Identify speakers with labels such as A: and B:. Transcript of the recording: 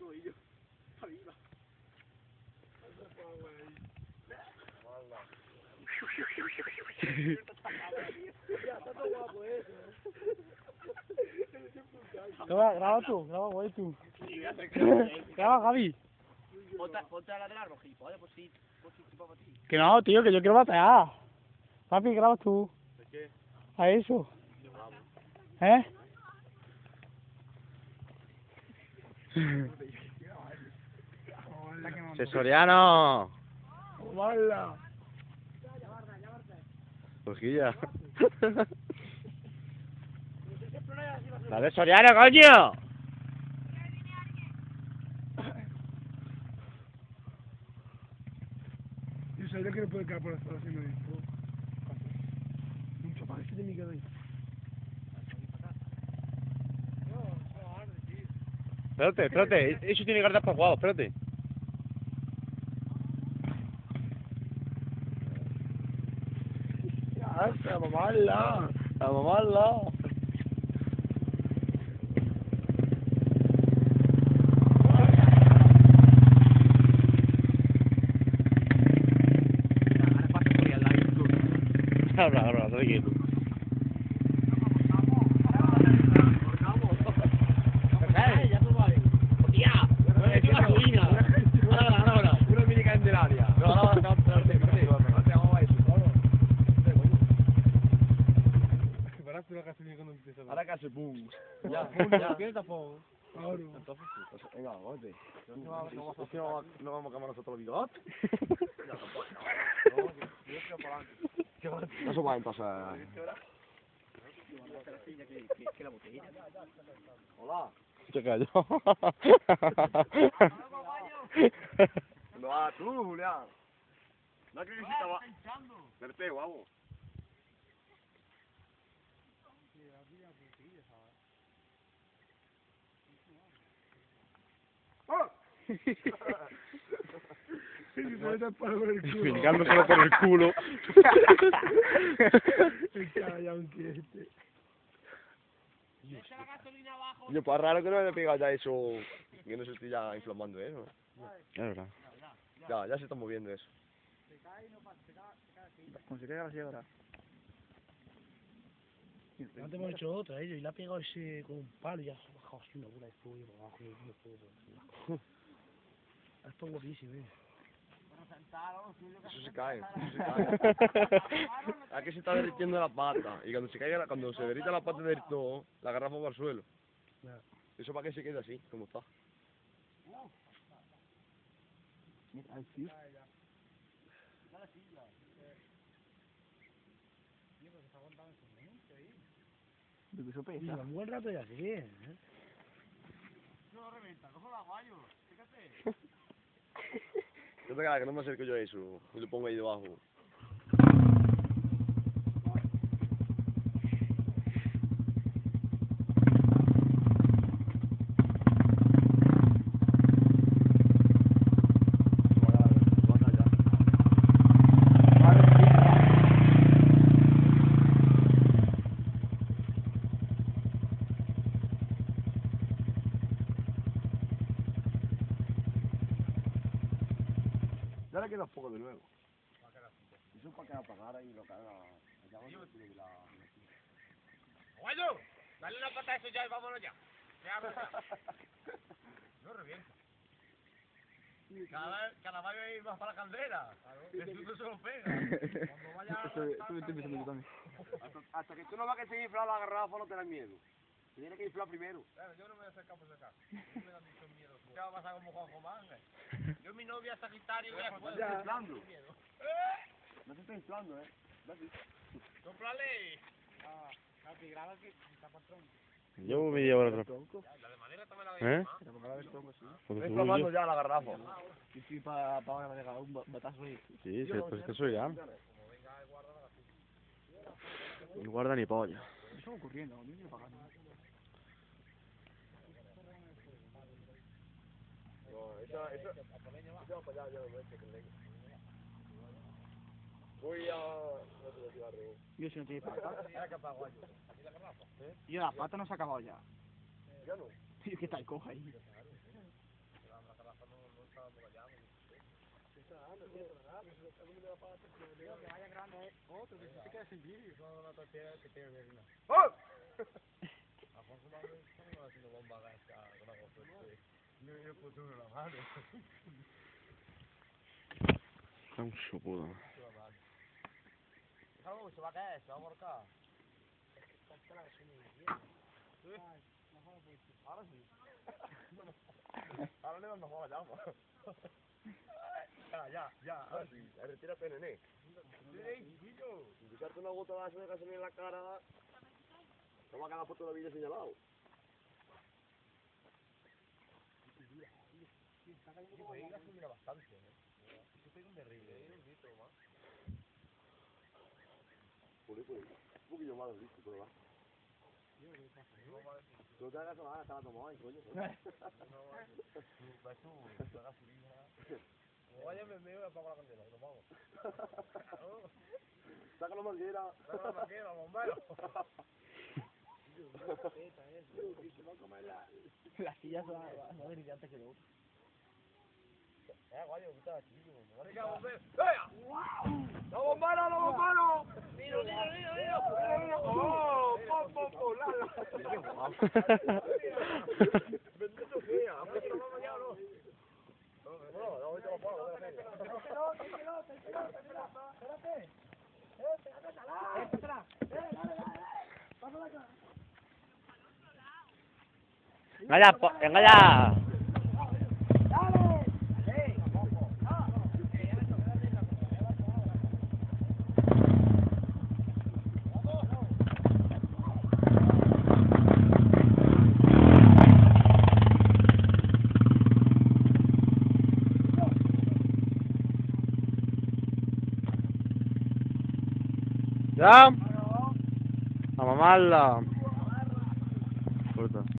A: tobillo. Está viva.
B: Graba tú, graba tú. Graba, Javi.
A: Ponte a la del árbol, gilipollas, pues sí, para ti.
B: Que no, tío, que yo quiero batear. Papi, graba tú.
A: ¿De qué?
B: A eso. ¿Eh?
C: ¡Sesoriano!
B: ¡Mala!
C: Rojilla. ¡Dale, Soriano, coño!
B: Yo sabía que no puede quedar por la zona haciendo esto. Mucho parece de mi cabeza.
C: Espérate, eso tiene cartas para jugar, espérate.
B: Ya, a mamarla.
C: A mamarla. Ahora, estoy quieto.
A: Una mini candelaria.
C: Ahora que hace boom.
A: Ya, ¿qué tapón?
B: Ahora.
C: Venga, vamos. No vamos a quemar nosotros los bigotes. Eso va a pasar. Hola. Se cayó. ¿Dónde vas tú, Julián? No crees que estaba... Verte, guapo. Fincándoselo por el culo. Yo, pues raro que no me haya pegado ya eso, que no se esté ya inflamando eso. Es verdad. Ya se está moviendo eso.
B: Como se caiga así ahora. Antes hemos hecho otra, y le ha pegado ese con un palo y ha bajado así una bola de fuego por abajo y un fuego por encima. Esto es guapísimo,
C: Eso se cae. Aquí se está derritiendo la pata, y cuando se caiga, cuando se derrita la pata de todo, la garrafa va al suelo. Eso para que se quede así, como está.
B: Eso pesa. Un buen rato ya así, ¿eh?
A: No lo reventa, cojo la guayo. Fíjate.
C: Yo te que no me acerco yo a eso, y lo pongo ahí debajo. Ya le queda un poco de nuevo. Eso es para que apagara y lo que haga.
A: ¡Guayo! Dale una pata a eso ya y vámonos ya. No revienta. Cada vez va a ir más para la candela. El susto se lo pega. Cuando vaya hasta que tú no vas a seguir inflar la garrafa, no tengas miedo. Tienes que inflar primero. Claro, yo no me voy a acercar por acá. No me da mucho miedo. ¿Qué va a pasar como Juan Román? Yo mi novia es Sagitario y ya puedo.
C: Ya. No te estoy inflando,
A: ¡Sóplale! Capi, graba que está patrón.
C: Yo me llevo el otro.
A: La de madera también la voy a llamar.
C: Estoy inflamando ya la garrafa.
B: Y sí, para ahora me deja un batazo ahí.
C: Sí, pues que soy ya. Ni guarda ni polla.
B: Eso va ocurriendo, no quiero pagar.
C: No, eso va para allá, yo voy a...
B: Yo si no tiene pata. Yo la pata no se ha acabado ya.
C: Ya no.
B: Tío, que tal coja ahí.
A: Que vaya grande otro, que se quede sin vídeo. No te tienes que tener bien. Afonso va haciendo bomba gas con agua fuerte. Yo puse uno en la mano.
C: Caucho, puta.
A: Déjalo, se va a caer, se va a volcar. Ahora sí. Ahora le damos a llama. Ya.
C: Ahora sí, retírate, nene. Echarte una gota de gasolina en la cara. Toma cada foto de la vida señalado.
A: Ahí la mira bastante, Yo tengo un derribe.
C: Por ahí. Un poquillo más, listo, pero va. No te hagas nada, estaba tomado ahí, coño.
A: Tú gasolina. Oye, me apago la candela y nos vamos.
C: Saca la manguera.
A: Bombero.
B: La silla se va a venir antes que luego.
A: Guayo, ¿qué estás aquí? ¡Los bomberos! ¡Miro! ¡Oh! ¡Po! ¡Lala! ¡Bendito sea! ¿No vamos ya o no? No, ahorita lo pago.
B: Venga ya. ¿Ya? A mamarla.